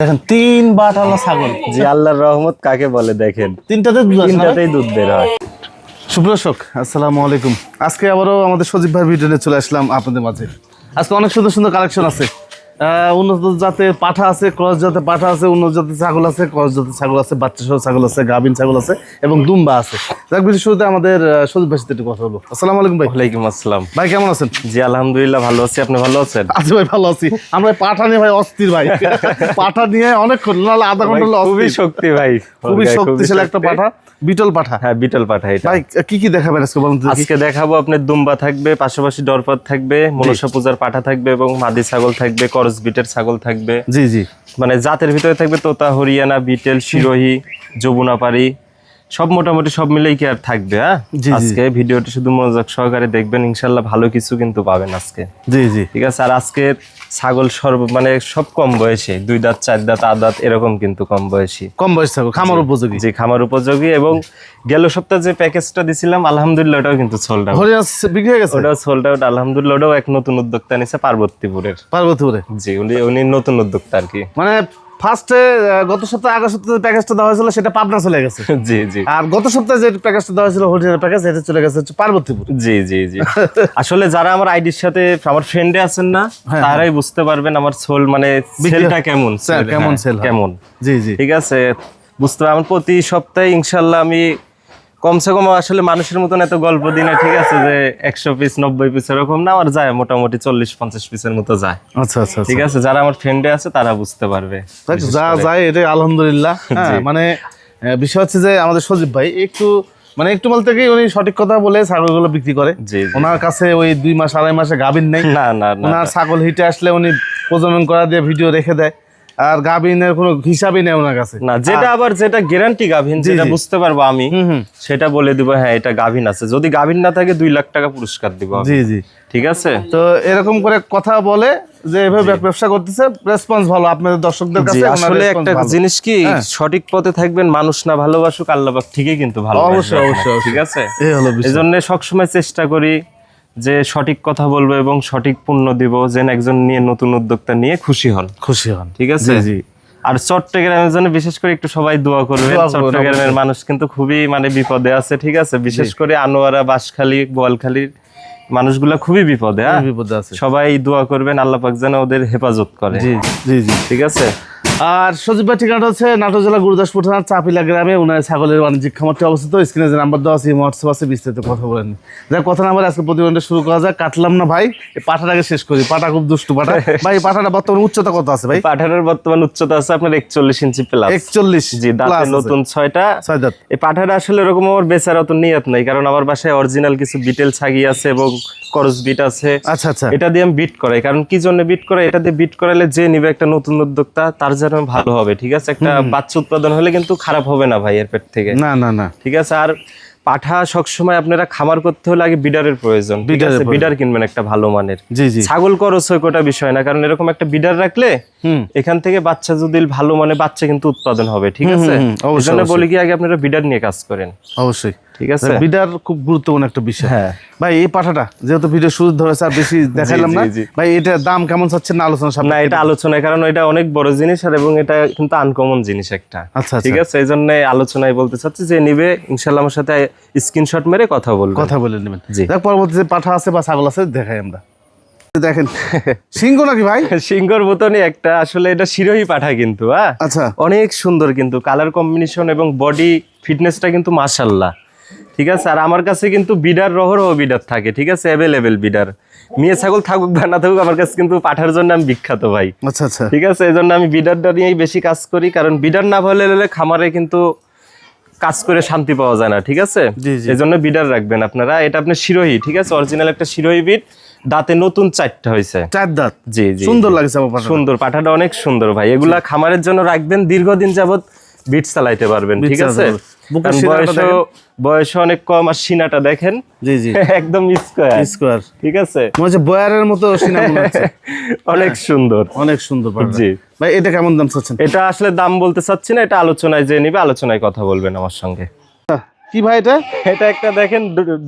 দেখেন 3 বাটালা ছাগল। জি, আল্লাহর রহমত কাকে বলে দেখেন, তিনটাতেই দুধ বের হয়। সুপ্রদর্শক আসসালামু আলাইকুম। আজকে আবারও আমাদের সজীব ভাই ভিডিও নিয়ে চলে আসলাম আপনাদের মাঝে। আজকে অনেক সুন্দর সুন্দর কালেকশন আছে। উন্নত জাতের পাঠা আছে, ক্রস জাতের পাঠা আছে, উন্নত জাতের ছাগল আছে, ক্রস জাতের ছাগল আছে, বাচ্চা সহ ছাগল আছে, গাভিন ছাগল আছে এবং দুম্বা আছে। যাক, ভিডিও শুরুতে আমাদের সজীব ভাইয়ের সাথে একটু কথা বলবো। আসসালামু আলাইকুম ভাই। ওয়ালাইকুম আসসালাম। ভাই কেমন আছেন? জি আলহামদুলিল্লাহ ভালো আছি, আপনি ভালো আছেন? আছি ভাই, ভালো আছি। আমরা পাঠা নিয়ে ভাই অস্থির ভাই। পাঠা নিয়ে অনেকক্ষণ, নাহলে আধা ঘন্টা হলো। খুবই শক্তি ভাই, খুবই শক্তিশালী একটা পাঠা, বিটল পাঠা। হ্যাঁ বিটল পাঠা। এটা ভাই কি কি দেখাবেন আজকে বলুন তো? আজকে দেখাবো আপনার দুম্বা থাকবে, পাশাপাশি ডরপাত থাকবে, মনসা পূজার পাঠা থাকবে এবং মাদি ছাগল থাকবে, করস বিটের ছাগল থাকবে। জি জি, মানে জাতের ভিতরে থাকবে তোতা, হরিয়ানা, বিটেল, শিরোহী, যমুনাপাড়ি, সব মোটামুটি সব মিলেই কি আর থাকবে। হ্যাঁ আজকে ভিডিওটি শুধু মনোযোগ সহকারে দেখবেন, ইনশাল্লাহ ভালো কিছু কিন্তু পাবেন আজকে। জি জি, ঠিক আছে। আর আজকে ছাগল মানে সব কম বয়সী, 2 দাঁত 4 দাঁত 8 দাঁত এরকম কিন্তু কম বয়সী, কম বয়স থাকো, খামার উপযোগী। জি খামার উপযোগী। এবং গেল সপ্তাহে যে প্যাকেজটা দিছিলাম আলহামদুলিল্লাহ ওটাও কিন্তু সোল্ড আউট, বিক্রি হয়ে গেছে। ওটাও সোল্ড আউট আলহামদুলিল্লাহ। ওটাও এক নতুন উদ্যোক্তা নিছে পার্বতীপুরের। জি উনি নতুন উদ্যোক্তা আর কি। মানে ফার্স্টে গত সপ্তাহে, আগের সপ্তাহে প্যাকেজটা দেওয়া হয়েছিল সেটা পাবনা চলে গেছে। জি জি। আর গত সপ্তাহে যে প্যাকেজটা দেওয়া হয়েছিল হরিয়ানা প্যাকেজ, এটা চলে গেছে হচ্ছে পার্বতীপুর। জি জি জি। আসলে যারা আমার আইডির সাথে আমার ফ্রেন্ডে আছেন না, তারাই বুঝতে পারবেন আমার সোল মানে সেলটা কেমন, কেমন সেল কেমন। জি জি, ঠিক আছে। বুঝতে পারবেন প্রতি সপ্তাহে ইনশাল্লাহ আমি কমসে কম, আসলে মানুষের মতন এত গল্প দিনে, ঠিক আছে, যে 100 পিস 90 পিস এরকম না, আমার যায় মোটামুটি 40-50 পিসের মতো যায়। আচ্ছা আচ্ছা, ঠিক আছে। যারা আমার ফ্রেন্ডে আছে তারা বুঝতে পারবে যা যায় এটা আলহামদুলিল্লাহ। হ্যাঁ মানে বিষয় হচ্ছে যে আমাদের সজীব ভাই একটু বলতে কি উনি সঠিক কথা বলে ছাগলগুলো বিক্রি করে। ওনার কাছে ওই 2 মাস 2.5 মাসে গাভিন নেই। না না, ওনার ছাগল হিটে আসলে উনি প্রজনন করা দিয়ে ভিডিও রেখে দেয়, আর গাভিনের কোনো হিসাবই নেই ওনার কাছে না। যেটা গ্যারান্টি গাভিন, যেটা বুঝতে পারবো আমি, সেটা বলে দিব। হ্যাঁ এটা গাভিন আছে, যদি গাভিন না থাকে 2 লাখ টাকা পুরস্কার দিব। জি জি, ঠিক আছে। তো এরকম করে কথা বলে যে এভাবে ব্যবসা করতেছে, রেসপন্স ভালো আপনাদের দর্শকদের কাছে। আসলে একটা জিনিস কি, সঠিক পথে থাকবেন, মানুষ না ভালোবাসুক আল্লাহ পাক ঠিকই কিন্তু ভালো। অবশ্যই অবশ্যই, ঠিক আছে। এই জন্য সবসময় চেষ্টা করি যে সঠিক কথা বলবো এবং সঠিক পণ্য দিব, যেন একজন নিয়ে নতুন উদ্যোক্তা নিয়ে খুশি হন। ঠিক আছে। জি। আর চট্টগ্রামের জন্য বিশেষ করে একটু সবাই দোয়া করবেন। চট্টগ্রামের মানুষ কিন্তু খুবই মানে বিপদে আছে। ঠিক আছে। বিশেষ করে আনোয়ারা, বাঁশখালী, বোয়ালখালীর মানুষগুলা খুবই বিপদে। বিপদে আছে, সবাই দোয়া করবেন আল্লাহ পাক যেন ওদের হেফাজত করে। জি জি জি, ঠিক আছে। আর সজীব ভাই ঠিকানা হচ্ছে নাটোর জেলা গুরুদাসপুর থানার চাপিলা গ্রামে। ওনার ছাগলের বাণিজ্যিক খামারটি অবস্থিত। স্ক্রিনে যে নাম্বার দেওয়া আছে, হোয়াটসঅ্যাপ আছে, বিস্তারিত কথা বলেন। যাক, কথা না বলে আজকে প্রতিবেদনটা শুরু করা যায়। কাটলাম না ভাই, এই পাঠাটাকে শেষ করি। পাঠা খুব দুষ্টু পাঠা ভাই। পাঠাটা বর্তমানে উচ্চতা কত আছে ভাই? পাঠাটার বর্তমান উচ্চতা আছে আপনার 41 ইঞ্চি প্লাস। 41? জি, দাঁতে নতুন 6টা। এই পাঠাটা আসলে এরকম আমার বেচার অত নিয়ত নাই, কারণ আমার বাসায় অরিজিনাল কিছু বিটেল ছাগি আছে এবং করস বিট আছে। আচ্ছা আচ্ছা, এটা দিয়ে আমি বিট করাই। কারণ কি জন্য বিট করাই, এটা দিয়ে বিট করালে যে নিবে একটা নতুন উদ্যোক্তা, তার যেন ভালো হবে। ঠিক আছে। একটা বাচ্চা উৎপাদন হলে কিন্তু খারাপ হবে না ভাই এর পেট থেকে। না না না, ঠিক আছে। আর পাঠা সবসময় আপনারা খামার করতে হলে আগে বিডারের প্রয়োজন। বিডার কিনবেন একটা ভালো মানের। ছাগল করস হয় কোটা বিষয় না, কারণ এরকম একটা বিডার রাখলে এখান থেকে বাচ্চা যদি ভালো মানে বাচ্চা কিন্তু উৎপাদন হবে। ঠিক আছে। এই জন্য বলি কি আগে আপনারা বিডার নিয়ে কাজ করেন। অবশ্যই। ঠিক আছে। বিডার খুব গুরুত্বপূর্ণ একটা বিষয়। হ্যাঁ ভাই, এই পাঠাটা যেহেতু ভিডিও শুরু ধরেছে আর বেশি দেখাইলাম না ভাই, এটার দাম কেমন চাচ্ছেন না আলোচনা? না এটা আলোচনায়, কারণ এটা অনেক বড় জিনিস আর এবং এটা কিন্তু আনকমন জিনিস একটা। আচ্ছা ঠিক আছে। এই জন্য আলোচনায় বলতে চাচ্ছি যে নিবে ইনশাআল্লাহ আমার সাথে স্ক্রিনশট মেরে কথা বলে নেবেন। দেখ পরবর্তী যে পাঠা আছে বা ছাগল আছে দেখাই আমরা। দেখেন সিংহ নাকি ভাই? সিংহর মতনই একটা। আসলে এটা শিরোহী পাঠা কিন্তু। আচ্ছা, অনেক সুন্দর কিন্তু কালার কম্বিনেশন এবং বডি ফিটনেসটা কিন্তু মাশাআল্লাহ। ঠিক আছে। আর আমার কাছে কিন্তু বিডার রহরহ বিডার থাকে। ঠিক আছে। অ্যাভেলেবেল বিডার, মেয়ে ছাগল থাকুক বা না থাকুক, আমার কাছে কিন্তু পাঠার জন্য আমি বিখ্যাত ভাই। আচ্ছা আচ্ছা। ঠিক আছে। এই জন্য আমি বিডারটা নিয়েই বেশি কাজ করি, কারণ বিডার না ভালো হলে খামারে কিন্তু কাজ করে শান্তি পাওয়া যায় না। ঠিক আছে। এই জন্য বিডার রাখবেন আপনারা। এটা আপনার শিরোহী। ঠিক আছে। অরিজিনাল একটা শিরোহী বিট, দাঁতে নতুন 4টা হয়েছে। 4 দাঁত। জি জি, সুন্দর লাগছে আমার। সুন্দর পাঠাটা, অনেক সুন্দর ভাই। এগুলা খামারের জন্য রাখবেন, দীর্ঘদিন যাবত বিট চালাইতে পারবেন। ঠিক আছে। বয়স অনেক কম, আর সিনাটা দেখেন। জি জি, একদম স্কোয়ার। ঠিক আছে। মানে বয়ারের মতো সিনা মনে হচ্ছে। অনেক সুন্দর, অনেক সুন্দর। জি ভাই, এটা কেমন দাম চাচ্ছেন? এটা আসলে দাম বলতে চাচ্ছি না, এটা আলোচনায় যে নিবে আলোচনায় কথা বলবেন আমার সঙ্গে। কি ভাই এটা একটা দেখেন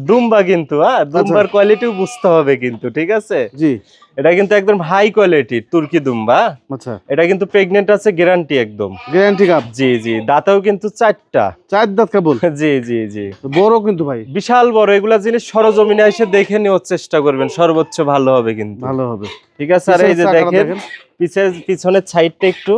দুম্বা কিন্তু। দুম্বার কোয়ালিটিও বুঝতে হবে কিন্তু। ঠিক আছে। জি, এটা কিন্তু একদম হাই কোয়ালিটির তুর্কি দুম্বা। আচ্ছা, এটা কিন্তু প্রেগনেন্ট আছে, গ্যারান্টি একদম। Guarantee cup? জি জি, দাঁতেও কিন্তু 4টা। 4 দাঁত কেবল? জি জি জি, বড় কিন্তু ভাই, বিশাল বড়। এগুলা জিনিস সরজমিনে এসে দেখে নেওয়ার চেষ্টা করবেন, সর্বোচ্চ ভালো হবে কিন্তু। ভালো হবে, ঠিক আছে। আর এই যে দেখেন পিছনের সাইডটা একটু,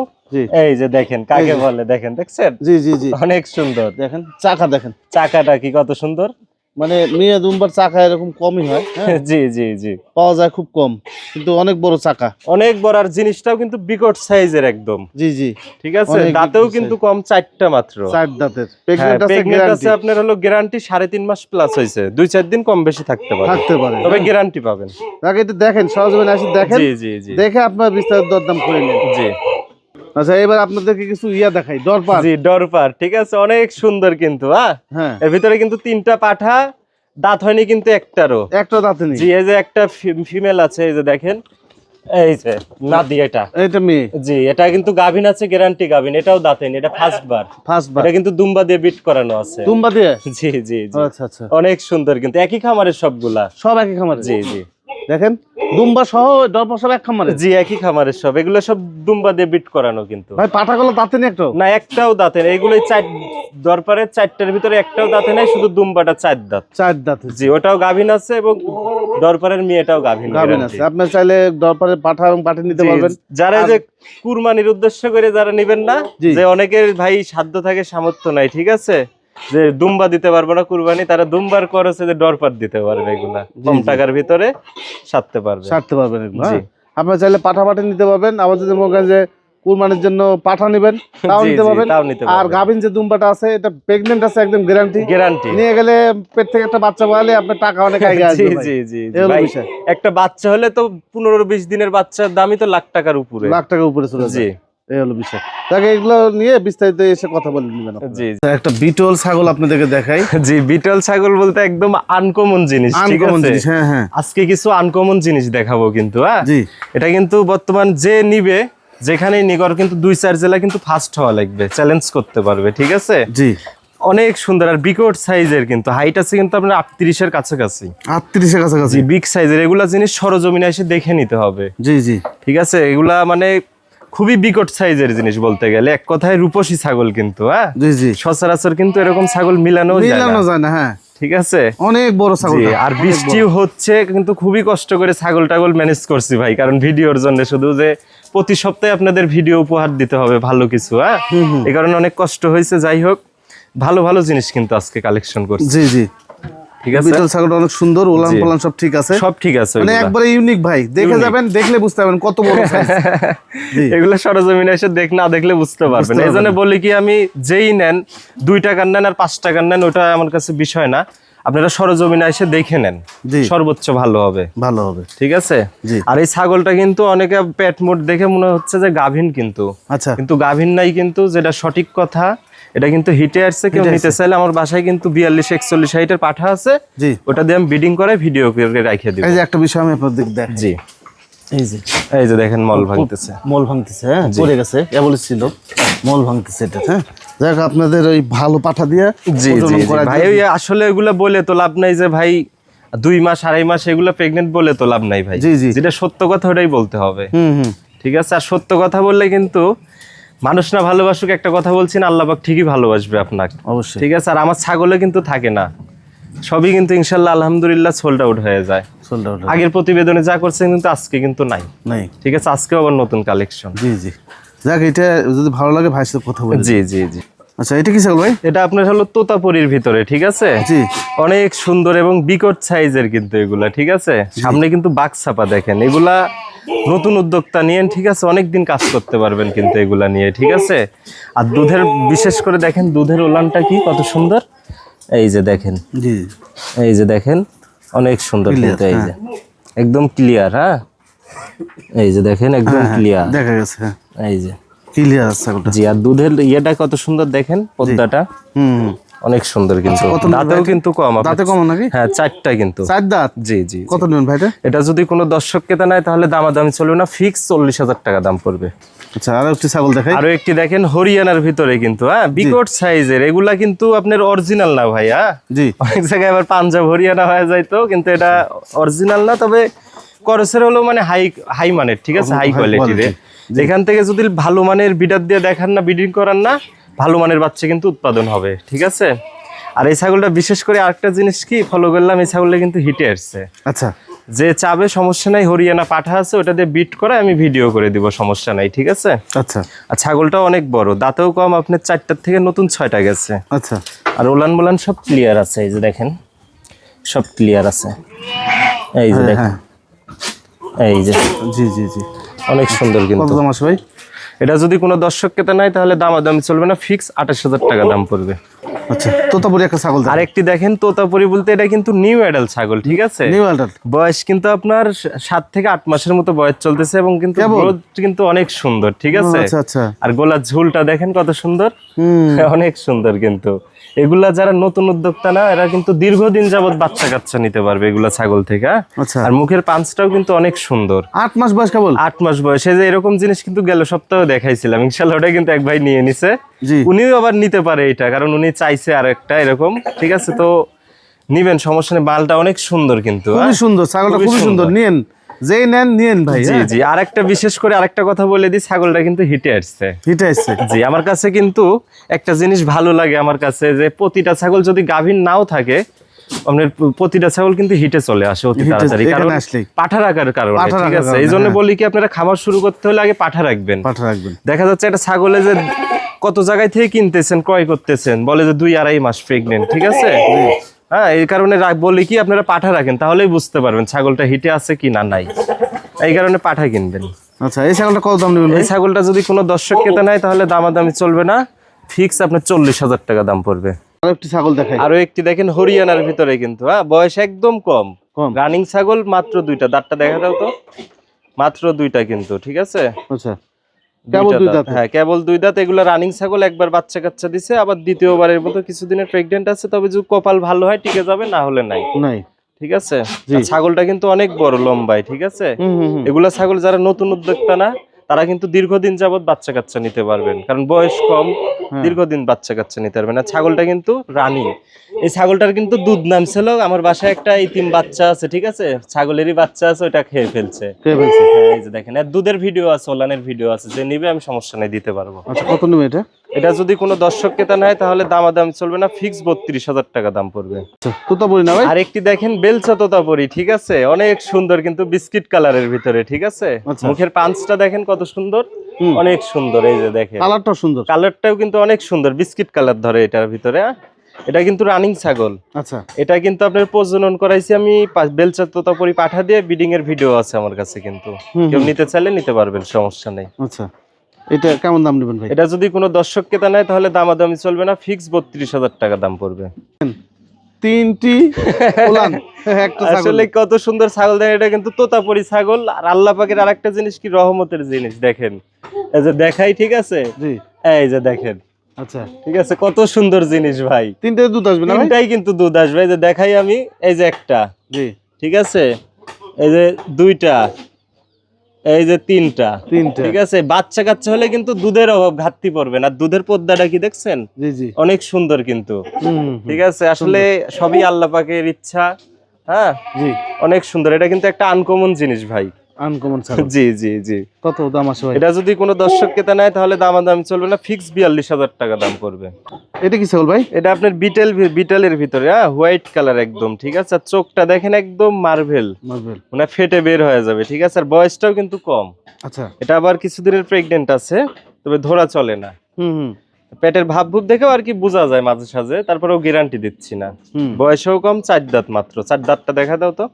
এই যে দেখেন কাকে বলে, দেখেন, দেখছেন? জি জি জি, অনেক সুন্দর। দেখেন চাকা, দেখেন চাকাটা কি কত সুন্দর। মানে মেয়ে দুম্বার চাকা এরকম কমই হয়, জি জি জি, পাওয়া যায় খুব কম, কিন্তু অনেক বড় চাকা, অনেক বড়। আর জিনিসটাও কিন্তু বিকট সাইজের একদম। জি জি, ঠিক আছে। দাঁতেও কিন্তু কম, 4টা মাত্র। 4 দাঁতের, প্রেগন্যান্ট আছে আপনার হলো গ্যারান্টি 3.5 মাস প্লাস হয়েছে, 2-4 দিন কম বেশি থাকতে পারে, তবে গ্যারান্টি পাবেন। তাকে একটু দেখেন, সরজমিনে আসি দেখেন, জি জি জি, দেখে আপনার বিস্তারিত দরদাম করে নিন। জি। আচ্ছা, এবার আপনাদেরকে কিছু দেখাই, দরপার। জি, দরপার। ঠিক আছে, অনেক সুন্দর কিন্তু। হ্যাঁ, এর ভিতরে কিন্তু 3টা পাঠা, দাঁত হয়নি কিন্তু একটারও, একটা দাঁত নেই। জি, এই যে একটা ফিমেল আছে, এই যে দেখেন, এই যে নাদি, এটা মেয়ে। জি, এটা কিন্তু গাভিন আছে, গ্যারান্টি গাভিন। এটাও দাঁতে নেই, এটা ফার্স্ট বার। এটা কিন্তু দুম্বা দিয়ে বিট করানো আছে। দুম্বা দিয়ে? জি জি জি, আচ্ছা আচ্ছা, অনেক সুন্দর কিন্তু। একই খামারের সবগুলা, সব একই খামারের? জি জি, দেখেন দুম্বা সহ দরপার সব এক খামারের? জি, একই খামারের সব। এগুলো সব দুম্বা দিয়ে বিট করানো কিন্তু। ভাই পাঠাগুলো দাঁতে নেই একটাও? না, একটাও দাঁতে নেই। এগুলো দরপারের 4টার ভিতরে একটাও দাঁতে নেই, শুধু দুম্বাটা 4 দাঁত। 4 দাঁত? জি, ওটাও গাভিন আছে এবং দরপারের মেয়েটাও গাভিন আছে। আপনি চাইলে দরপারের পাঠা এবং পাঠা নিতে পারবেন। যারা যে কুরবানির উদ্দেশ্য করে যারা নেবেন না, যে অনেকের ভাই সাধ্য থাকে, সামর্থ্য নাই, ঠিক আছে, যে দুম্বা দিতে পারবো না কুরবানি, তারা দুম্বার খরচে যে দরপার দিতে পারবে, এগুলা কম টাকার ভিতরে সারতে পারবেন এগুলো। আপনি চাইলে পাঠা নিতে পারবেন। আবার যদি মনে করেন যে কুরবানির জন্য পাঠা নেবেন, তাও নিতে পারবেন। আর গাভিন যে দুম্বাটা আছে, এটা প্রেগন্যান্ট আছে, একদম গ্যারান্টি। নিয়ে গেলে পেট থেকে একটা বাচ্চা পাওয়ালে আপনার টাকা অনেক আগে আসবে। জি জি জি, একটা বাচ্চা হলে তো 15-20 দিনের বাচ্চার দামই তো লাখ টাকার উপরে চলে যায়। এই হলো বিষয়। তাকে এগুলো নিয়ে বিস্তারিত এসে কথা বলে নেবেন। জি, একটা বিটল ছাগল আপনাদেরকে দেখাই। জি, বিটল ছাগল বলতে একদম আনকমন জিনিস, ঠিক আছে। হ্যাঁ হ্যাঁ, আজকে কিছু আনকমন জিনিস দেখাবো কিন্তু। জি, এটা কিন্তু বর্তমান যে নিবে, যেখানেই নিগর, কিন্তু 2-4 জেলা কিন্তু ফার্স্ট হওয়া লাগবে, চ্যালেঞ্জ করতে পারবে, ঠিক আছে। জি, অনেক সুন্দর আর বিকট সাইজের কিন্তু। হাইট আছে কিন্তু আপনার 38-এর কাছাকাছি। 38-এর কাছাকাছি? বিগ সাইজের। এগুলা জিনিস সরজমিনে এসে দেখে নিতে হবে। জি জি, ঠিক আছে। এগুলা মানে খুবই বিকট সাইজের জিনিস বলতে গেলে, এক কথায় রূপসী ছাগল কিন্তু। হ্যাঁ জি জি, সচরাচর কিন্তু এরকম ছাগল মিলানো যায় না। হ্যাঁ, ঠিক আছে, অনেক বড় ছাগল। আর বৃষ্টিও হচ্ছে কিন্তু, খুবই কষ্ট করে ছাগল টাগল ম্যানেজ করছি ভাই, কারণ ভিডিওর জন্য। শুধু যে প্রতি সপ্তাহে আপনাদের ভিডিও উপহার দিতে হবে ভালো কিছু, এই কারণে অনেক কষ্ট হয়েছে। যাই হোক, ভালো ভালো জিনিস কিন্তু আজকে কালেকশন করছি। জি জি, ঠিক আছে। বিটল ছাগলটা অনেক সুন্দর, উলান পালান সব ঠিক আছে? সব ঠিক আছে, মানে একবারে ইউনিক ভাই। দেখে যাবেন, দেখলে বুঝতে পারবেন কত বড় সাইজ। এগুলো সরজমিনে এসে না দেখলে বুঝতে পারবেন। এই জন্য বলি কি, আমি যেই নেন, 2 টাকার নেন আর 5 টাকার নেন, ওটা আমার কাছে বিষয় না। আপনারা সরজমিনে এসে দেখে নেন, সর্বোচ্চ ভালো হবে। ঠিক আছে। আর এই ছাগলটা কিন্তু অনেকে পেট মোট দেখে মনে হচ্ছে যে গাভিন, কিন্তু কিন্তু গাভিন নাই কিন্তু, যেটা সঠিক কথা। এটা কিন্তু হিটে আসছে। কেউ নিতে চাইলে আমার বাসায় কিন্তু 42-41 হাইটের পাঠা আছে, ওটা দিয়ে আমি বিডিং করে ভিডিও করে রাখিয়ে দিব। এই যে একটা বিষয় আমি আপনাদের দেখাই। জি, এই যে দেখেন মল ভাঙতেছে, হ্যাঁ, পড়ে গেছে, ছিল মল ভাঙতেছে এটা। হ্যাঁ, দেখ আপনাদের ওই ভালো পাঠা দিয়ে। জি জি ভাই, ওই আসলে এগুলা বলে তো লাভ নাই যে ভাই 2 মাস 2.5 মাস এগুলো প্রেগনেন্ট বলে তো লাভ নাই ভাই। যেটা সত্য কথা ওটাই বলতে হবে। ঠিক আছে। আর সত্য কথা বললে কিন্তু মানুষ না ভালোবাসুক, একটা কথা বলছি না, আল্লাহ পাক ঠিকই ভালোবাসবে আপনাকে, অবশ্যই। ঠিক আছে। আর আমার ছাগলে কিন্তু থাকে না, সবই কিন্তু ইনশাল্লাহ আলহামদুলিল্লাহ সোল্ড আউট হয়ে যায়। আগের প্রতিবেদনে যা করছে কিন্তু আজকে কিন্তু নাই। ঠিক আছে। আজকে আবার নতুন কালেকশন। জি জি, যাক, এটা যদি ভালো লাগে ভাই সাথে কথা বলি। জি জি জি। আচ্ছা, এটা কি ছাগল ভাই? এটা আপনার হলো তোতাপুরির ভিতরে, ঠিক আছে। জি, অনেক সুন্দর এবং বিকট সাইজের কিন্তু এগুলা, ঠিক আছে। সামনে কিন্তু বাঘছাপা দেখেন। এগুলা নতুন উদ্যোক্তা নিয়েন, ঠিক আছে, অনেকদিন কাজ করতে পারবেন কিন্তু এগুলা নিয়ে, ঠিক আছে। আর দুধের, বিশেষ করে দেখেন দুধের ওলানটা কি কত সুন্দর। এই যে দেখেন, জি, এই যে দেখেন, অনেক সুন্দর কিন্তু। এই যে একদম ক্লিয়ার। হ্যাঁ, এই যে দেখেন, একদম ক্লিয়ার দেখা গেছে। এই যে ক্লিয়ার আছে। জি, আর দুধের ইয়েটা কত সুন্দর দেখেন, পদ্মাটা অনেক সুন্দর কিন্তু। দাঁতেও কিন্তু কম। দাঁতে কম নাকি? হ্যাঁ, 4টা কিন্তু। 4 দাঁত? জি জি। কত নেবেন ভাই এটা? যদি কোনো দর্শক ক্রেতা নেয় তাহলে দামাদামি চলবে না, ফিক্স 40,000 টাকা দাম পড়বে। আচ্ছা, আরো একটি ছাগল দেখাই। আরো একটি দেখেন, হরিয়ানার ভিতরে কিন্তু। হ্যাঁ, বিকট সাইজের। এগুলা কিন্তু আপনার অরিজিনাল না ভাই। হ্যাঁ, জি, অনেক জায়গায় আবার পাঞ্জাব হরিয়ানা হয়ে যায় তো, কিন্তু এটা অরিজিনাল না। তবে করসের হলো মানে হাই হাই মানের, ঠিক আছে, হাই কোয়ালিটির। এখান থেকে যদি ভালো মানের বিডার দিয়ে দেখান না, ব্রিডিং করান না, ভালো মানের বাচ্চা কিন্তু উৎপাদন হবে, ঠিক আছে। আর এই ছাগলটা বিশেষ করে আরেকটা জিনিস কি ফলো করলাম, এই ছাগলটা কিন্তু হিটে আসছে। আচ্ছা, যে চাবে সমস্যা নাই, হরিয়ানা পাঠা আছে, ওটা দিয়ে বিট করে আমি ভিডিও করে দিব, সমস্যা নাই, ঠিক আছে। আচ্ছা, আর ছাগলটাও অনেক বড়, দাঁতেও কম, আপনার 4টার থেকে নতুন 6টা গেছে। আচ্ছা, আর ওলান মোলান সব ক্লিয়ার আছে, এই যে দেখেন সব ক্লিয়ার আছে, এই যে দেখেন, এই যে জি জি জি, অনেক সুন্দর। কিন্তু কত দাম আসবে ভাই? এটা যদি কোনো দর্শক কেতা নাই তাহলে দামাদামি চলবে না, ফিক্স 28,000 টাকা দাম পড়বে। আচ্ছা, তোতাপুরি একটা ছাগল। আরেকটি দেখেন তোতাপুরি বলতে এটা কিন্তু নিউ অ্যাডাল্ট ছাগল, ঠিক আছে। নিউ অ্যাডাল্ট, বয়স কিন্তু আপনার 7 থেকে 8 মাসের মতো বয়স চলতেছে এবং কিন্তু গ্রোথ কিন্তু অনেক সুন্দর, ঠিক আছে। আচ্ছা আচ্ছা, আর গলার ঝুলটা দেখেন কত সুন্দর, অনেক সুন্দর। কিন্তু এগুলা যারা নতুন উদ্যোক্তা না, এরা কিন্তু দীর্ঘদিন যাবত বাচ্চা কাচ্চা নিতে পারবে এগুলা ছাগল থেকে। আচ্ছা, আর মুখের পাঁচটাও কিন্তু অনেক সুন্দর। 8 মাস বয়স কেবল? 8 মাস বয়সে যে এরকম জিনিস কিন্তু গেল সপ্তাহে দেখাইছিলাম, ইনশাআল্লাহ ওটা কিন্তু এক ভাই নিয়ে নিছে। উনিও আবার নিতে পারে এটা, কারণ উনি চাইছে আর একটা এরকম, ঠিক আছে। তো নিবেন, সমস্যা নেই, বালটা অনেক সুন্দর কিন্তু, খুবই সুন্দর ছাগলটা, খুবই সুন্দর, নিয়েন, যেই নেন নিয়েন ভাই। জি জি। আরেকটা বিশেষ করে আরেকটা কথা বলে দিই, ছাগলটা কিন্তু হিটে আসছে। হিটে আসছে? জি। আমার কাছে কিন্তু একটা জিনিস ভালো লাগে আমার কাছে, যে প্রতিটা ছাগল যদি গাভীর নাও থাকে, আপনার প্রতিটা ছাগল কিন্তু হিটে চলে আসে অতি তাড়াতাড়ি, কারণ পাঠা রাখার কারণে, ঠিক আছে। এই জন্য বলি কি, আপনারা খামার শুরু করতে হলে আগে পাঠা রাখবেন। দেখা যাচ্ছে একটা ছাগলে যে কত জায়গায় থেকে কিনতেছেন, ক্রয় করতেছেন, বলে যে 2-2.5 মাস প্রেগনেন্ট, ঠিক আছে। হ্যাঁ, এই কারণে বলি কি, আপনারা পাঠা রাখেন, তাহলেই বুঝতে পারবেন ছাগলটা হিটে আছে কি না নাই। এই কারণে পাঠা কিনবেন। আচ্ছা, এই ছাগলটা কত দাম নেবেন? এই ছাগলটা যদি কোনো দর্শক কেতা নাই তাহলে দামাদামি চলবে না, ফিক্স আপনার 40,000 টাকা দাম পড়বে। আরেকটি ছাগল দেখাই। আরো একটি দেখেন হরিয়ানার ভিতরে কিন্তু, হ্যাঁ, বয়স একদম কম, রানিং ছাগল, মাত্র 2টা দাঁতটা দেখা দাও তো, মাত্র 2টা কিন্তু, ঠিক আছে। আচ্ছা, কেবল 2 দাঁত? হ্যাঁ, কেবল 2 দাঁত। এগুলো রানিং ছাগল, একবার বাচ্চা কাচ্চা দিছে, আবার দ্বিতীয়বারের মতো কিছুদিনের প্রেগনেন্ট আছে। তবে যদি কপাল ভালো হয় টিকে যাবে, না হলে নাই, ঠিক আছে। ছাগলটা কিন্তু অনেক বড় লম্বায়, ঠিক আছে। এগুলা ছাগল যারা নতুন উদ্যোক্তা না, তারা কিন্তু দীর্ঘদিন যাবত বাচ্চা কাচ্চা নিতে পারবেন, কারণ বয়স কম, দীর্ঘদিন বাচ্চা কাচ্চা নিতে পারবেন। আর ছাগলটা কিন্তু রানিং। এই ছাগলটার কিন্তু দুধ নামছিল, আমার বাসায় একটা ইতিম বাচ্চা আছে, ঠিক আছে, ছাগলেরই বাচ্চা আছে, ওটা খেয়ে ফেলছে। এই যে দেখেন, এর দুধের ভিডিও আছে, ওলানের ভিডিও আছে, যে নিবে আমি সমস্যা নেই, দিতে পারবো। আচ্ছা, কত নেবে এটা? এটা যদি কোনো দর্শক ক্রেতা নেয় তাহলে দামাদাম চলবে না, ফিক্স 32,000 টাকা দাম পড়বে। তোতাপুরি না ভাই? আর একটি দেখেন বেলচা তোতাপুরি, ঠিক আছে, অনেক সুন্দর কিন্তু বিস্কিট কালারের ভিতরে, ঠিক আছে। মুখের পাঁচটা দেখেন কত সুন্দর, অনেক সুন্দর। এই যে দেখেন কালারটাও সুন্দর, কালারটাও কিন্তু অনেক সুন্দর, বিস্কিট কালার ধরে এটার ভিতরে। এটা কিন্তু রানিং ছাগল। আচ্ছা, এটা কিন্তু আপনার প্রজনন করাইছি আমি বেলচা তোতাপুরি পাঠা দিয়ে, ব্রিডিং এর ভিডিও আছে আমার কাছে, কিন্তু কেউ নিতে চাইলে নিতে পারবেন, সমস্যা নেই। আচ্ছা, এটা কেমন দাম নেবেন ভাই? এটা যদি কোনো দর্শক ক্রেতা নেয় তাহলে দামাদামি চলবে না, ফিক্স 32,000 টাকা দাম পড়বে। 3টি ওলান, একটা ছাগল। আসলে কত সুন্দর ছাগল দেখেন, এটা কিন্তু তোতাপুরি ছাগল। আর আল্লাহ পাকের আরেকটা জিনিস কি, রহমতের জিনিস দেখেন, এই যে দেখাই, ঠিক আছে, জি, এই যে দেখেন। আচ্ছা, ঠিক আছে, কত সুন্দর জিনিস ভাই। 3টে দুধ আসবে না? 3টাই কিন্তু দুধ আসবে। এই যে দেখাই আমি, এই যে একটা, জি, ঠিক আছে, এই যে 2টা, এই যে 3টা, ঠিক আছে। বাচ্চা কাচ্চা হলে কিন্তু দুধের অভাব, ঘাটতি পড়বে না। দুধের পদ্মাটা কি দেখছেন? জি জি, অনেক সুন্দর কিন্তু, ঠিক আছে। আসলে সবই আল্লাহ পাকের ইচ্ছা। হ্যাঁ, জি, অনেক সুন্দর। এটা কিন্তু একটা আনকমন জিনিস ভাই, আনকমন ছাগল। জি জি জি। কত দাম আসবে ভাই? এটা যদি কোনো দর্শক ক্রেতা নেয় তাহলে দামাদামি চলবে না, ফিক্স 42,000 টাকা দাম পড়বে। এটা কি ছাগল ভাই? এটা আপনার বিটেলের ভিতরে, হ্যাঁ, হোয়াইট কালার একদম, ঠিক আছে। আর চোখটা দেখেন একদম মার্বেল, মানে ফেটে বের হয়ে যাবে, ঠিক আছে। আর বয়সটাও কিন্তু কম। আচ্ছা, এটা আবার কিছুদিনের প্রেগনেন্ট আছে, তবে ধরা চলে না। পেটের ভাব ভুব দেখেও আর কি বোঝা যায় মাঝে সাঝে, তারপরেও গ্যারান্টি দিচ্ছি না। বয়সও কম, 4 দাঁত মাত্র। 4 দাঁতটা দেখা দাও তো,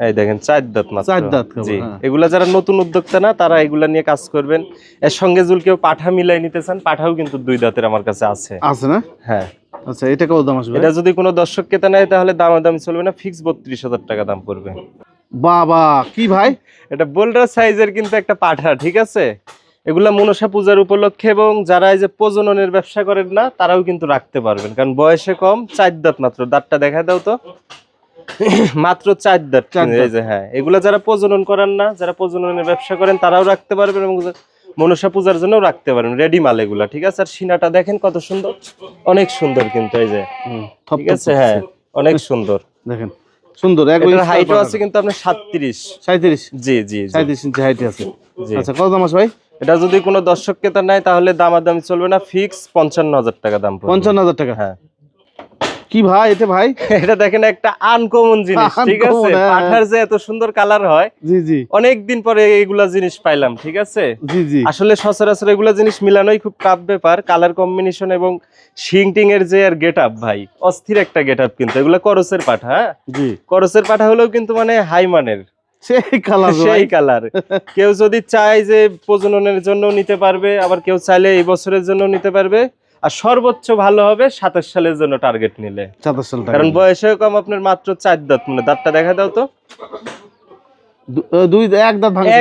এই দেখেন 4 দাঁত মাত্র। 4 দাঁত, জি। এগুলা যারা নতুন উদ্যোক্তা না, তারা এগুলা নিয়ে কাজ করবেন। এর সঙ্গে যদি কেউ পাঠা মিলাই নিতে চান, পাঠাও কিন্তু 2 দাঁতের আমার কাছে আছে না? হ্যাঁ। আচ্ছা, এটা কত দাম আসবে? এটা যদি কোনো দর্শক ক্রেতা নেয় তাহলে দামাদামি চলবে না, ফিক্স 32,000 টাকা দাম পড়বে। বাবা, কি ভাই, এটা বোল্ডার সাইজের কিন্তু একটা পাঠা, ঠিক আছে। এগুলা মনসা পূজার উপলক্ষে, এবং যারা এই যে প্রজননের ব্যবসা করেন না, তারাও কিন্তু রাখতে পারবেন, কারণ বয়সে কম, 4 দাঁত মাত্র। দাঁতটা দেখা দাও তো, মাত্র 4 দাঁত। এই যে, হ্যাঁ, এগুলা যারা প্রজনন করেন না, যারা প্রজননের ব্যবসা করেন, তারাও রাখতে পারবেন, এবং মনসা পূজার জন্য রাখতে পারবেন, রেডি মাল এগুলা, ঠিক আছে। আর সিনাটা দেখেন কত সুন্দর, অনেক সুন্দর কিন্তু, এই যে, ঠিক আছে, হ্যাঁ, অনেক সুন্দর দেখেন। সুন্দর এটার হাইটও আছে কিন্তু আপনার 37। জি জি 37 ইঞ্চি হাইট আছে। জি। আচ্ছা কত দাম আছে ভাই? এটা যদি কোনো দর্শক ক্রেতা নেয় তাহলে দামাদামি চলবে না, ফিক্স 55,000 টাকা দাম পড়বে। 55,000 টাকা? হ্যাঁ। কি ভাই এটা ভাই? এটা দেখেন একটা আনকমন জিনিস, ঠিক আছে? পাঠার যে এত সুন্দর কালার হয়, জি জি, অনেক দিন পরে এইগুলা জিনিস পাইলাম, ঠিক আছে? জি জি। আসলে সচরাচর এগুলা জিনিস মিলানোই খুব টাফ ব্যাপার, কালার কম্বিনেশন এবং শিংটিং এর যে আর গেটআপ ভাই, অস্থির একটা গেটআপ কিন্তু। এগুলা করসের পাঠা, হ্যাঁ জি, করসের পাঠা হলেও কিন্তু মানে হাই মানের, সেই কালার, সেই কালার। কেউ যদি চায় যে প্রজননের জন্য নিতে পারবে, আবার কেউ চাইলে এই বছরের জন্য নিতে পারবে। আর সর্বোচ্চ ভালো হবে 27 সালের জন্য টার্গেট নিলে, 27 সাল টাকা। কারণ বয়সেও কম, আপনার মাত্র 4 দাঁত, মানে দাঁতটা দেখা দাও তো। এক দাঁত ভাঙছে,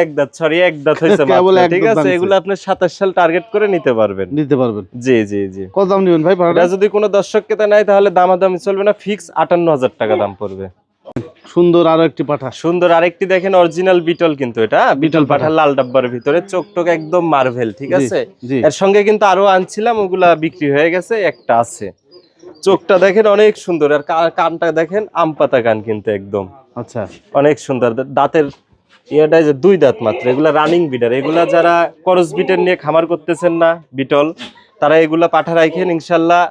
এক দাঁত সরি, এক দাঁত হইছে মাত্র, ঠিক আছে? এগুলো আপনি 27 সাল টার্গেট করে নিতে পারবেন। জি জি জি। কত দাম নেবেন ভাই? এটা যদি কোনো দর্শক ক্রেতা নেয় তাহলে দামাদামি চলবে না, ফিক্স 58,000 টাকা দাম পড়বে। সুন্দর আরো একটি পাঠা, সুন্দর আরেকটি দেখেন, অরিজিনাল বিটল কিন্তু এটা, বিটল পাঠা, লাল ডাব্বার ভিতরে, চোখ টোক একদম মার্ভেল, ঠিক আছে? এর সঙ্গে কিন্তু আরো আনছিলাম, ওগুলা বিক্রি হয়ে গেছে, একটা আছে। চোখটা দেখেন অনেক সুন্দর, আর কানটা দেখেন আম পাতা কান কিন্তু একদম। আচ্ছা, অনেক সুন্দর। দাঁতের ইয়েটা যে 2 দাঁত মাত্র। এগুলা রানিং বিডার, এগুলা যারা করস বিটের নিয়ে খামার করতেছেন না বিটল, তারা এগুলা পাঠা রাখেন, ইনশাল্লাহ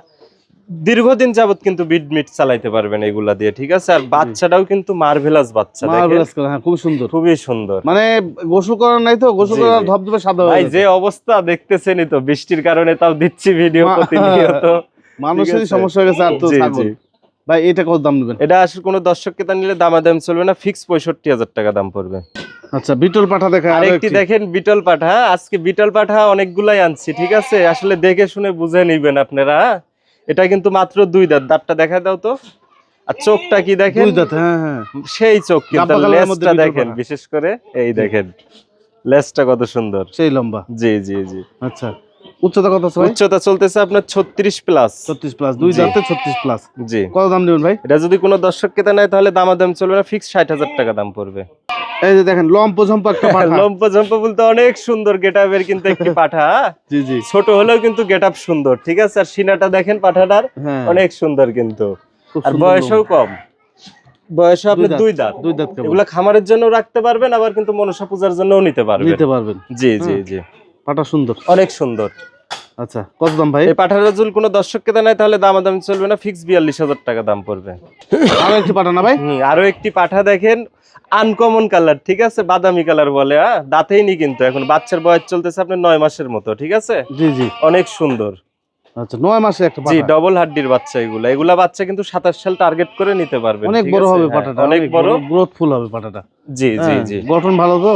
দীর্ঘদিন যাবত কিন্তু বিড মিট চালাইতে পারবেন এগুলা দিয়ে, ঠিক আছে? আর বাচ্চাটাও কিন্তু মার্ভেলাস বাচ্চা, মার্ভেলাস কালার, হ্যাঁ খুব সুন্দর, খুবই সুন্দর। মানে গোসল করার নাই তো, গোসল করার ধবধবে সাদা ভাই যে অবস্থা দেখতেছেনই তো, বৃষ্টির কারণে তাও দিচ্ছি ভিডিও প্রতিনিয়ত, মানুষেরই সমস্যা হয়ে গেছে। আর তো ছাগল ভাই, এটা কত দাম নেবেন? এটা আসলে কোনো দর্শক ক্রেতা নিলে দামাদাম চলবে না, ফিক্স 65,000 টাকা দাম পড়বে। আচ্ছা, বিটল পাঠা দেখা আরেকটি দেখেন, বিটল পাঠা। আজকে বিটল পাঠা অনেকগুলাই আনছি, ঠিক আছে? আসলে দেখে শুনে বুঝে নিবেন আপনারা। এটা কিন্তু মাত্র 2 দাঁত, দাঁতটা দেখা দাও তো। আর চোখটা কি দেখেন, 2 দাঁত, হ্যাঁ হ্যাঁ, সেই চোখ কিন্তু। লেজটা দেখেন, বিশেষ করে এই দেখেন লেজটা কত সুন্দর, সেই লম্বা। জি জি জি। আচ্ছা, উচ্চতা কত আছে ভাই? উচ্চতা চলতেছে আপনার 36 প্লাস। 36 প্লাস, 2 দাঁতে 36 প্লাস। জি। কত দাম নেবেন ভাই? এটা যদি কোনো দর্শক ক্রেতা নেয় তাহলে দামাদাম চলবে না, ফিক্স 60,000 টাকা দাম পড়বে। এই যে দেখেন, লম্প ঝম্প একটা পাঠা, লম্প ঝম্প বলতে অনেক সুন্দর গেটআপের কিন্তু একটি পাঠা। জি জি, ছোট হলেও কিন্তু গেটআপ সুন্দর, ঠিক আছে? আর সিনাটা দেখেন পাঠাটার, অনেক সুন্দর কিন্তু। আর বয়সও কম, বয়সে আপনি 2 দাঁত। এগুলা খামারের জন্য রাখতে পারবেন, আবার কিন্তু মনসা পূজার জন্যও নিতে পারবেন। জি জি জি, পাঠা সুন্দর, অনেক সুন্দর। আচ্ছা, কত দাম ভাই? এই পাঠার যদি কোনো দর্শক ক্রেতা নেয় তাহলে দামাদামি চলবে না, ফিক্স 42,000 টাকা দাম পড়বে। আরো একটি পাঠা না ভাই? আরো একটি পাঠা দেখেন, আনকমন কালার, ঠিক আছে? বাদামি কালার বলে, দাঁতেই নি কিন্তু, এখন বাচ্চার বয়স চলতেছে আপনার 9 মাসের মতো, ঠিক আছে? জি জি, অনেক সুন্দর। আচ্ছা, 9 মাসে একটা পাঠা। জি, ডবল হাড্ডির বাচ্চা এগুলা বাচ্চা কিন্তু 27 সাল টার্গেট করে নিতে পারবেন। অনেক বড় হবে পাঠাটা, অনেক বড়, গ্রোথফুল হবে পাঠাটা। জি জি জি, গঠন ভালো তো।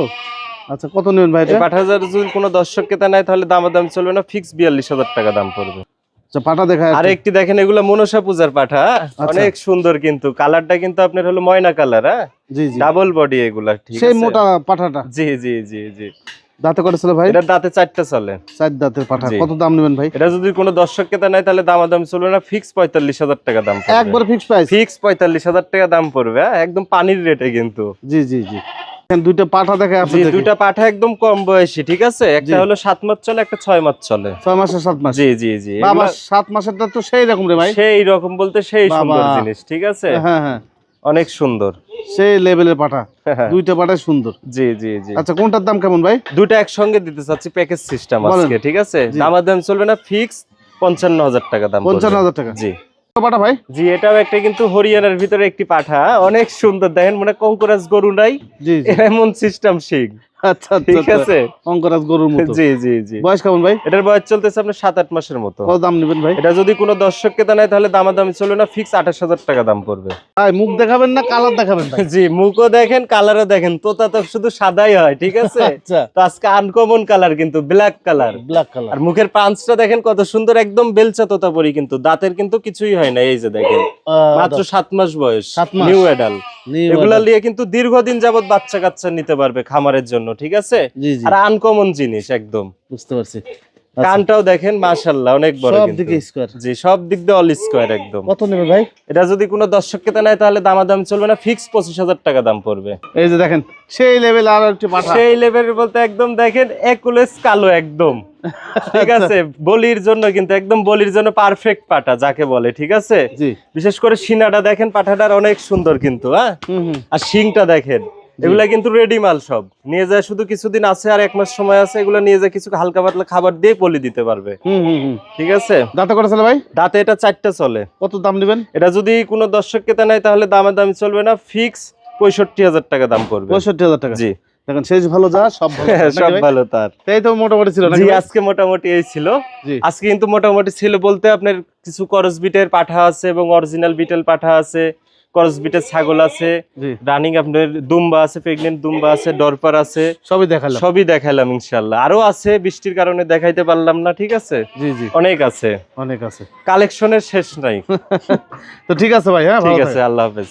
আচ্ছা, কত নেবেন ভাই? এই পাঠা যদি কোনো দর্শক ক্রেতা নেয় তাহলে দামাদাম চলবে না, ফিক্স 42,000 টাকা দাম পড়বে। আচ্ছা, পাঠা দেখা। আরেকটি দেখেন, এগুলা মনসা পূজার পাঠা, অনেক সুন্দর কিন্তু। কালারটা কিন্তু আপনার হলো ময়না কালার, হ্যাঁ জি জি, ডাবল বডি এগুলা, ঠিক আছে? সেই মোটা পাঠাটা। জি জি জি জি। দাঁতে কত চলে ভাই? এটা দাঁতে 4টা চলে। 4 দাঁতের পাঠা। কত দাম নেবেন ভাই? এটা যদি কোনো দর্শক ক্রেতা নেয় তাহলে দামাদাম চলবে না, ফিক্স 45,000 টাকা দাম পড়বে। একবার ফিক্স প্রাইস? ফিক্স 45,000 টাকা দাম পড়বে, একদম পানির রেটে কিন্তু। জি জি জি, দুইটা পাঠা দেখা আপনি। জি, দুইটা পাঠা একদম কম বয়সী, ঠিক আছে? একটা হলো 7 মাস চলে, একটা 6 মাস চলে। 6 মাসে 7 মাস? জি জি জি। বাবা, 7 মাসেরটা তো সেই রকম রে ভাই। সেই রকম বলতে সেই সুন্দর জিনিস, ঠিক আছে? হ্যাঁ হ্যাঁ, অনেক সুন্দর, সেই লেভেলের পাঠা। দুইটা পাঠাই সুন্দর। জি জি জি। আচ্ছা, কোনটার দাম কেমন ভাই? দুটো একসঙ্গে দিতে চাচ্ছি, প্যাকেজ সিস্টেম আজকে, ঠিক আছে? দামাদাম চলবে না, ফিক্স 55,000 টাকা দাম। 55,000 টাকা? জি। পাঠা ভাই? জি, এটাও একটা কিন্তু হরিয়ানার ভিতরে একটি পাঠা, অনেক সুন্দর। দেখেন মানে কঙ্করাজ গরু নাই, এমন সিস্টেম শিখ। আচ্ছা, ঠিক আছে, কঙ্করাজ গরুর মতো। জি জি জি। বয়স কেমন ভাই? এটার বয়স চলতেছে আপনার 7-8 মাসের মতো। কত দাম নেবেন ভাই? এটা যদি কোনো দর্শক ক্রেতা নেয় তাহলে দামাদামি চলবে না, ফিক্স 28,000 টাকা দাম পড়বে। ভাই, মুখ দেখাবেন না কালার দেখাবেন ভাই? জি, মুখও দেখেন, কালারও দেখেন। তোতা তো শুধু সাদাই হয়, ঠিক আছে? আচ্ছা, তো আজকে আনকমন কালার কিন্তু, ব্ল্যাক কালার। Black colour. আর মুখের পাঁচটা দেখেন কত সুন্দর, একদম বেলচা তোতাপুরি কিন্তু। দাঁতের কিন্তু কিছুই হয় না, এই যে দেখেন, মাত্র 7 মাস বয়স, নিউ অ্যাডাল্ট। এগুলা নিয়ে কিন্তু দীর্ঘদিন যাবত বাচ্চা কাচ্চা নিতে পারবে খামারের জন্য, ঠিক আছে? আর আনকমন জিনিস একদম, বুঝতে পারছি। কানটাও দেখেন মাশাআল্লাহ অনেক বড়, সব কিন্তু দিকে স্কয়ার। জি সব দিক দিয়ে অল স্কয়ার একদম। কত নেবে ভাই? এটা যদি কোনো দর্শক কেতা নেয় তাহলে দামাদামি চলবে না, ফিক্স 25,000 টাকা দাম পড়বে। এই যে দেখেন সেই লেভেল আর একটু পাঠা, সেই লেভেলের বলতে একদম দেখেন একুলেস কালো একদম, ঠিক আছে, বলির জন্য কিন্তু একদম বলির জন্য পারফেক্ট পাটা যাকে বলে, ঠিক আছে। জি। বিশেষ করে সিনাটা দেখেন পাঠাটার অনেক সুন্দর কিন্তু, হ্যাঁ। আর শিংটা দেখেন, এগুলা কিন্তু রেডি মাল সব নিয়ে যায়, শুধু কিছুদিন আছে আর 1 মাস সময় আছে, এগুলো নিয়ে যায় কিছু হালকা পাতলা খাবার দিয়ে পলি দিতে পারবে, ঠিক আছে। দাঁতে করে চলে ভাই? দাঁতে এটা 4টা চলে। কত দাম নেবেন? এটা যদি কোনো দর্শক কেতা নেয় তাহলে দামাদামি চলবে না, ফিক্স 65,000 টাকা দাম পড়বে। 65,000 টাকা? জি। দেখেন শেষ ভালো যা সব ভালো, সব ভালো তার। তাই তো মোটামুটি ছিল জি নাকি? আজকে মোটামুটি এই ছিল। জি। আজকে কিন্তু মোটামুটি ছিল বলতে আপনার কিছু করস বিটের পাঠা আছে এবং অরিজিনাল বিটেল পাঠা আছে, করস বিটের ছাগল আছে, জি। রানিং আপনার দুম্বা আছে, প্রেগনেন্ট দুম্বা আছে, ডরপার আছে, সবই দেখালাম ইনশাআল্লাহ। আরো আছে, বৃষ্টির কারণে দেখাইতে পারলাম না, ঠিক আছে। জি জি অনেক আছে, অনেক আছে, কালেকশনের শেষ নাই। তো ঠিক আছে ভাই, হ্যাঁ ঠিক আছে, আল্লাহ হাফেজ।